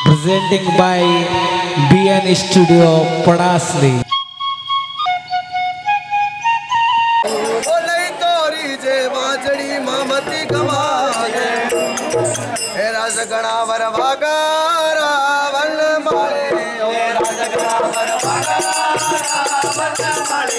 presenting by BN Studio Padasli. गणावर भागारा वन माळे गणावर भागारा वन माळे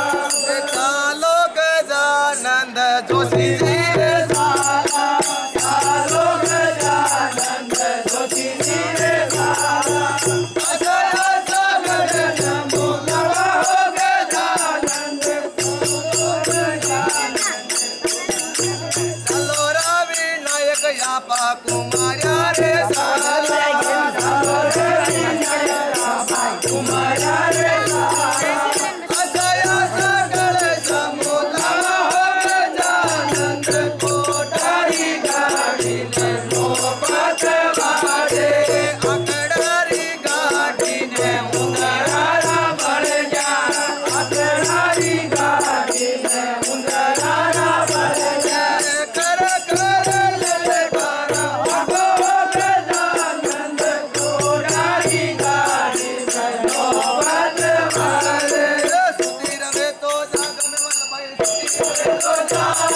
कालो गजानंद जोशी जी रे साला कालो गजानंद जोशी जी रे साला अजया सागर जम्बो लगा हो गजानंद चलो रवि नायक यापा कुमारा रे साला चलो रवि नायक यापा कुमारा रे साला अजया सागर जम्बो लगा हो गजानंद कोठारी गाड़ी ने नौबत वाड़े अकड़ारी गाड़ी ने उंदरारा बढ़ जा अकड़ारी गाड़ी ने उंदरारा बढ़ जा कर कर ललकारा हो गजानंद कोठारी गाड़ी ने नौबत वाड़े सुधी रवे तो जाग में वन भाई सुधी रवे तो जाग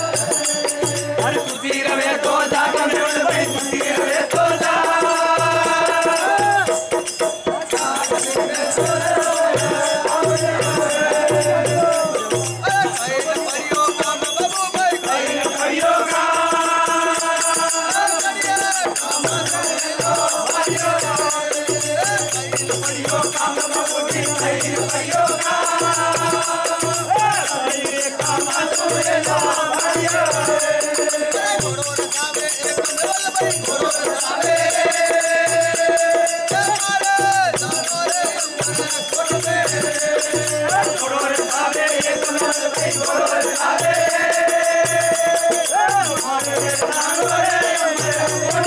अरे सुधी रवे तो जाग में उड़ भाई सुधी रवे तो जाग परियो काम बाबू भाई परियो का परियो काम बाबूजी परियो का ये काम सुने ना परियो घोड़ो सावे एक नवल भाई घोड़ो सावे मारे जानो रे घोड़ो में घोड़ो रे सावे एक नल भाई घोड़ो रे सावे मारे रे जानो रे घोड़ो मारे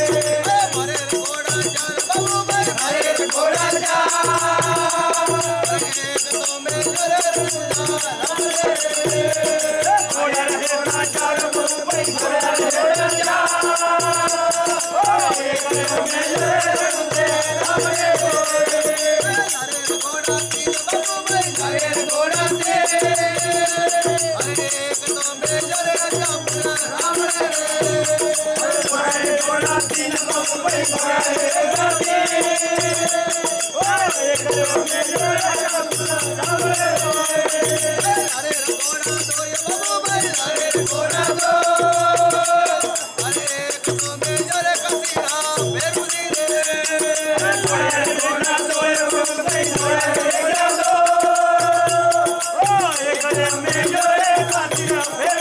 घोड़ा जान बाबू भाई मारे घोड़ा जा एक तो में जरे घोड़ा रे घोड़ा चार भाई घोड़ा रे घोड़ा जा एक में रे घोड़ा तीन बाबू भाई अरे घोड़ा से अरे एक तो में जरे चपला राम रे घोड़ा तीन भाई घोड़ा रे घोड़ा से एक में अरे घोड़ा दो ये बाबू भाई अरे घोड़ा दो अरे एक तो में जरे कसीरा बेरुदी रे घोड़ा दो भाई घोड़ा रे घोड़ा दो एक में जो एक कातिरा फेर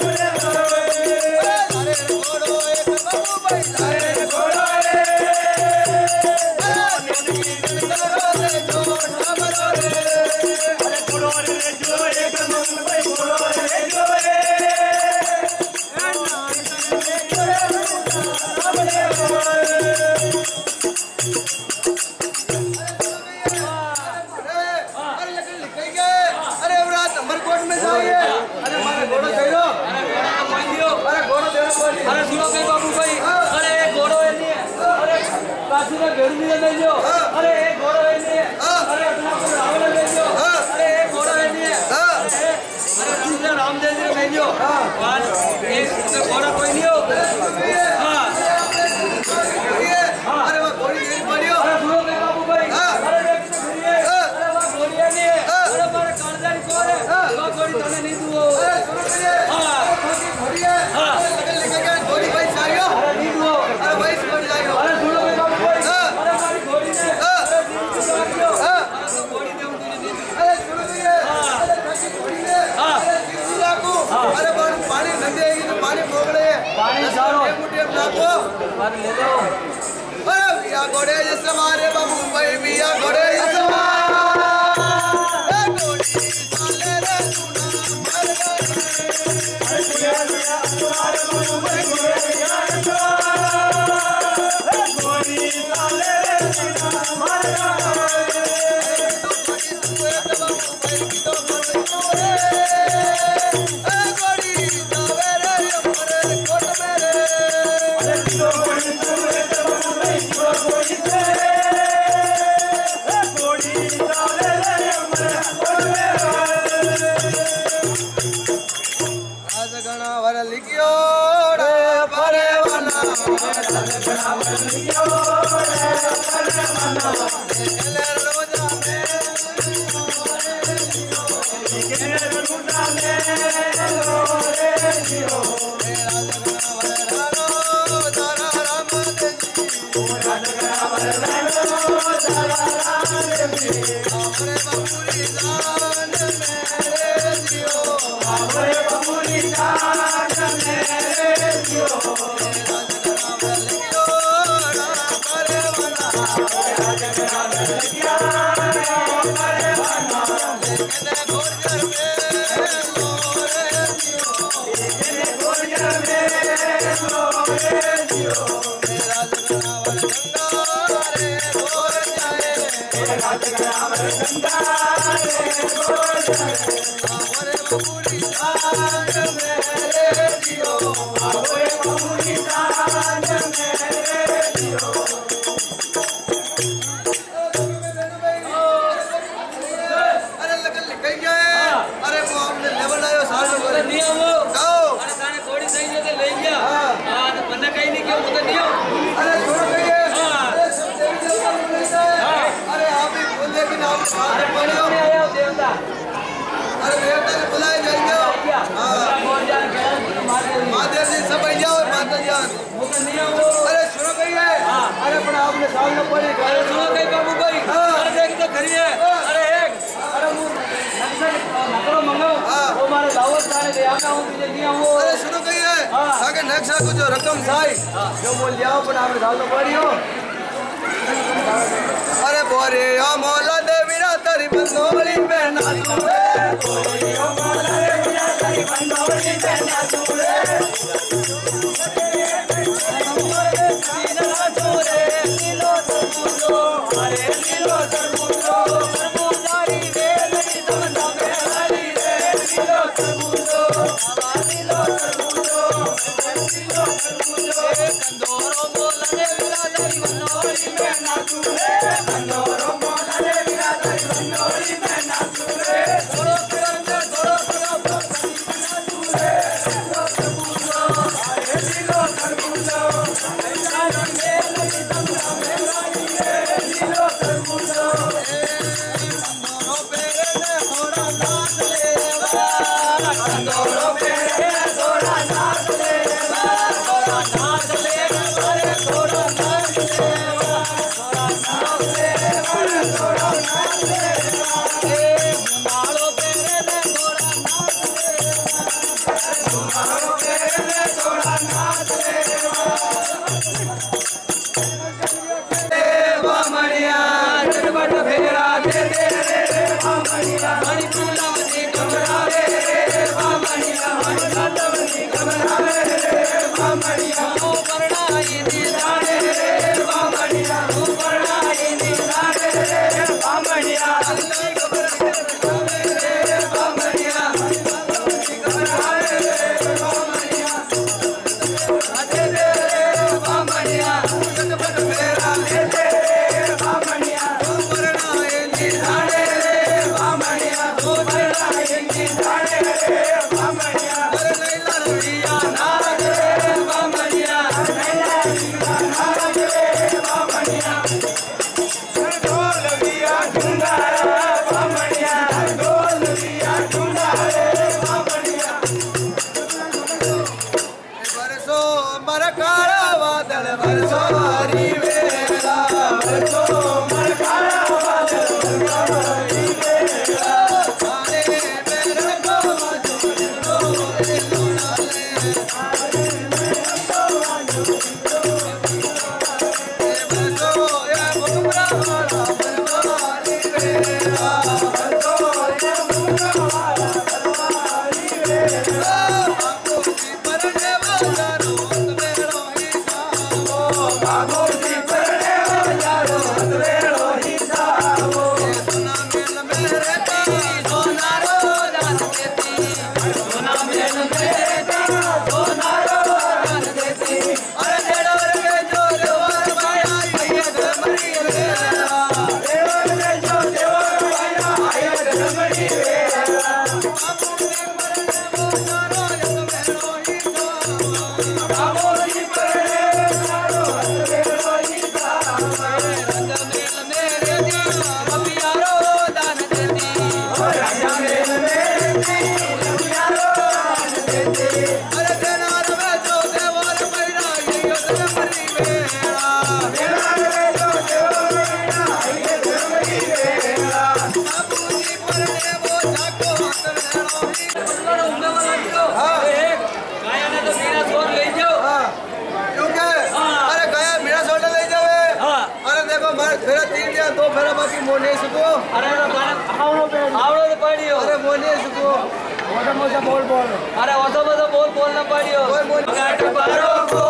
अरे घोड़ो एक बाबू भाई अरे घोड़ा रे घोड़ा रे जो एक भाई घोड़ा रे जो अरे नंबर कोर्ट में जाइए अरे हमारा घोड़ा चाहिए अरे घोड़ा देना पड़ेगा अरे सुनो के बाबू भाई अरे एक घोड़ो है नहीं अरे काशी का घेर दिया ले लो अरे एक घोड़ो है नहीं अरे अपना को रावण ले लो अरे एक घोड़ो है नहीं अरे दूसरे रामदेव जी ले लो बस एक घोड़ा कोई नहीं हो हां अरे वो घोड़ी देनी पड़ियो अरे सुनो के बाबू भाई अरे एक से घुरिए अरे वो घोड़ी है नहीं अरे मारे कांजारी कौन है वो घोड़ी तने नहीं तू अरे सुनो भैया हां घोड़ी है हां लेके गए घोड़ी भाई चाहिए अरे नहीं तू अरे भाई स्कूल जाइयो अरे सुनो के बाबू भाई अरे हमारी घोड़ी ने अरे नहीं तू घोड़ी दे अरे सुनो भैया अरे घोड़ी है हां अरे वो पानी नदी है तो पानी भोगड़े राजगणावर लिखियो रे परे वना राजगणावर लिखियो रे परे वना ले रोजा में ले रोजा में रे जियो राजगणावर रानो तारा राम देवी राजगणावर रानो तारा राम देवी हमरे बपुरी जान मेरे जियो हमरे बपुरी जान मेरे जियो राजगणावर लिखियो रा परे वना राजगणावर लिखियो रा परे वना लेकिन गोरजर में लोरे जियो लेकिन गोरजर में लोरे जियो राजगणावर गंगा रे गोर जाए राजगणावर गंगा रे गोर जाए हमरे बपुरी जान मेरे जियो हमरे बपुरी जान मेरे जियो अरे लगन लिखाई क्या है अरे वो हमने लेवल आयो साल में अरे नियम हो आओ अरे साने थोड़ी सही है तो ले गया हां तो पन्ना कहीं नहीं क्यों मुझे नियम अरे छोड़ो भैया हाँ। अरे सब देवी देवता को मिलता है अरे आप भी बोल लेकिन आप साथ में पढ़े हो आया देवता अरे देवता ने बुलाए जाएंगे क्या हाँ कौन जान क्या मार महादेव जी सब आई जाओ माता जान मुझे नियम हो अरे सुनो भैया अरे पण आपने साल में पढ़ी अरे सुनो कहीं बाबू कोई हाँ। अरे देख तो खरी है अरे एक अरे वो नक्सल नकरो मंगाओ हाँ। वो मारे दावत थाने ले आना हूं तुझे नियम हो अरे सुनो भैया हाँ। आगे नक्शा को जो रकम साई जो बोल जाओ पण आपने साल में पढ़ी हो अरे बोरे ओ मौला देवी रा तेरी बंदोली में ना तू रे बोरे ओ मौला देवी रा तेरी बंदोली में ना तू रे नीला छोरे नीलो सरमुंडो अरे नीलो सरमुंडो सरमुंडारी रे मेरी समझा में हरी रे नीलो सरमुंडो आवा नीलो सरमुंडो नीलो सरमुंडो कंदोरो मौला देवी रा तेरी बंदोली में ना तू रे कंदोरो मौला देवी रा तेरी बंदोली में ना तू रे छोड़ो छोड़ो छोड़ो छोड़ो ना तू रे नीलो सरमुंडो अरे नीलो सरमुंडो Yeah. अरे देना रवे तो देवर पैरा ये योदन मरी बेड़ा देना रवे तो देवर पैरा ये योदन मरी बेड़ा बाबूजी पर देवो जाको हाथ लेनो बल्लो उम्मे वाला जो एक गाया ने तो मेरा जोर ले जाओ हां क्योंकि अरे गाया मेरा सोटा ले जावे हां अरे देखो मैं फेरा 3 या 2 फेरा बाकी मोने सुको अरे तो गाना आवड़ो तो पड़ियो अरे मोने सुको मोटा मोटा बोल अरे ओसो बोल ना पड़ियो बोल बोल गाट पारो को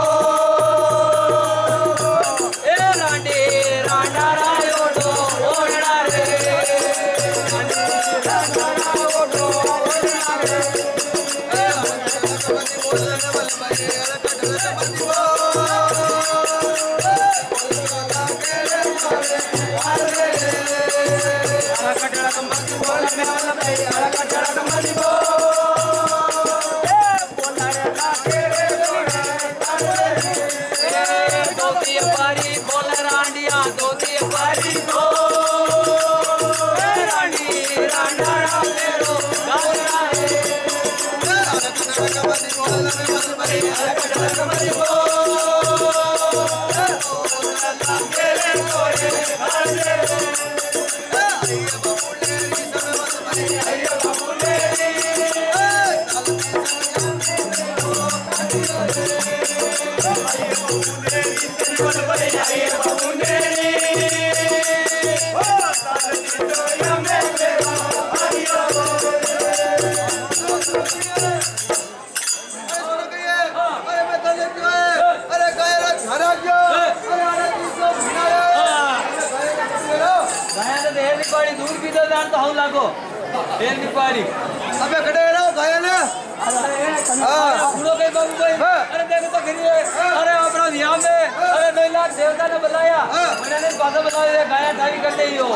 ए रांडी रांडा रायो तो ओडड़ा रे रांडी रांडा रायो तो ओडड़ा रे दूध पी दो तो हम लागो तेल की पारी अबे खड़े रहो गाया ना बुढ़ो के बाबू भाई अरे देखो तो गिरी अरे अपना यहाँ में अरे 9 लाख देवता ने बुलाया मैंने बात बुलाया गाया ढाई कर ली हो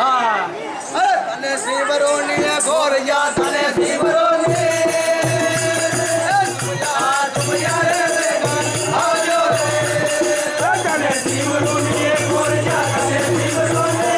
हाँ अरे तने शिवरोनी है घोर या तने शिवरोनी तुम यार आओ जो तने शिवरोनी है घोर या तने शिवरोनी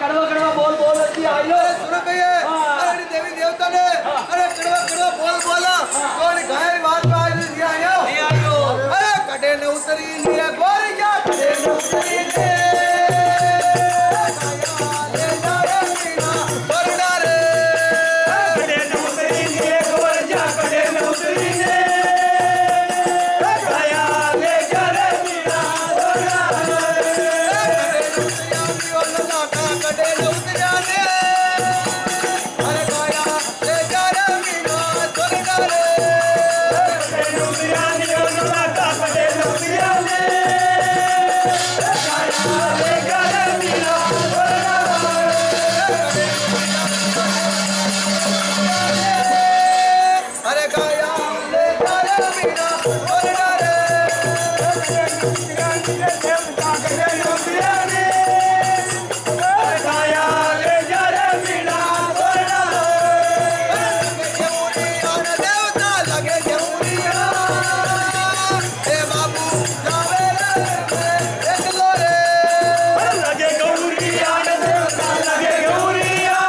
कड़वा कड़वा बोल बोल अच्छी आई लो सुनो भैया अरे देवी देवता ने अरे कड़वा कड़वा बोल बोला कौन घायल बात पे आज नहीं आया नहीं आयो अरे कटे न उतरी नहीं गोरी क्या कटे न उतरी ने ले जा रे मीना वरना रे कटे न उतरी ने गोरी क्या कटे न उतरी ने गया ले जा रे मीना वरना रे कटे न उतरी ने अरे गया ले जा रे मीना वरना रे कटे न उतरी ने वरना कटे न उतरी ने अरे गया ले जा रे मीना वरना रे देवता कटे न उतरी ने गया ले जा रे मीना वरना रे देवता लगे गेउरिया हे बाबू जावे रे एक लोरे लगे गौरिया देवता लगे गौरिया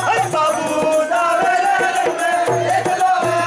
हे बाबू जावे रे एक लोरे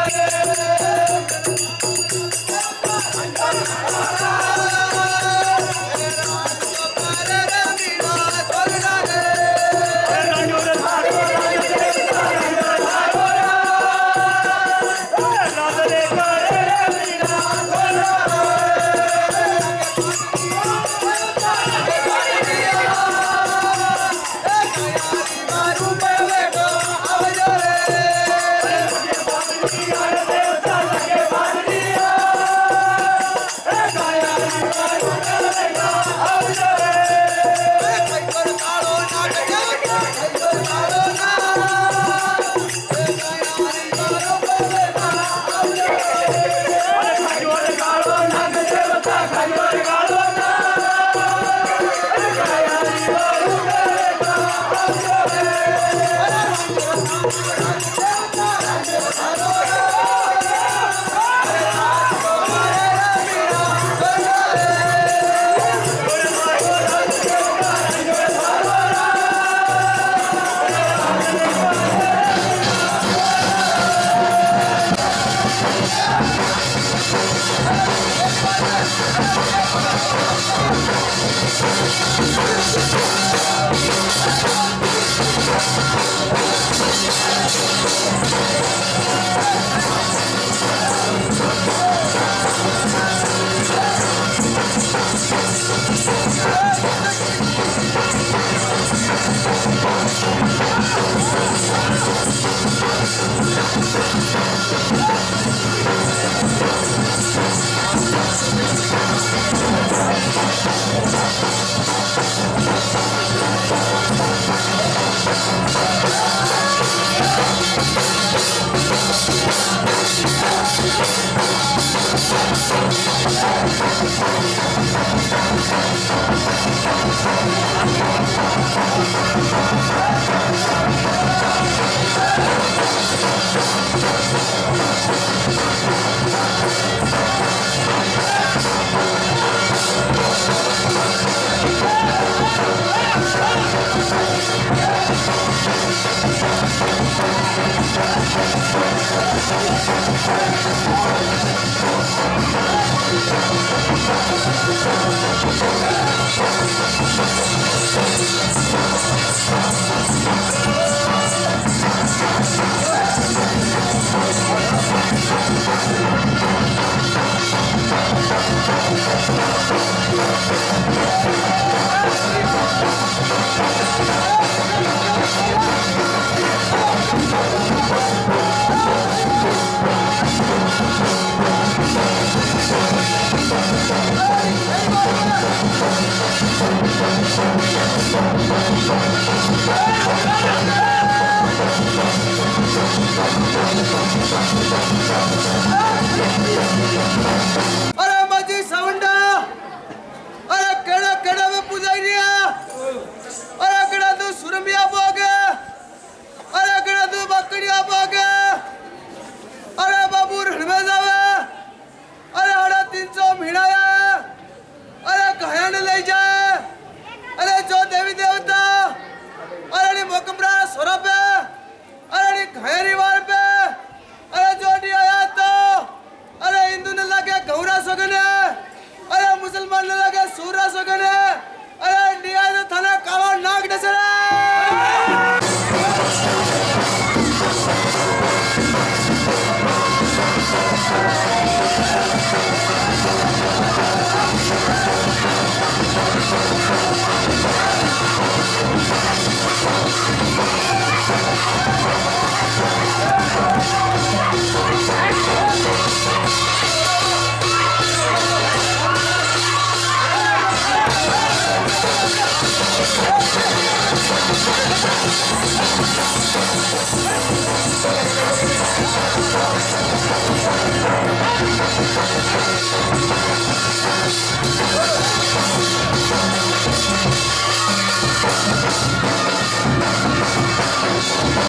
Hey!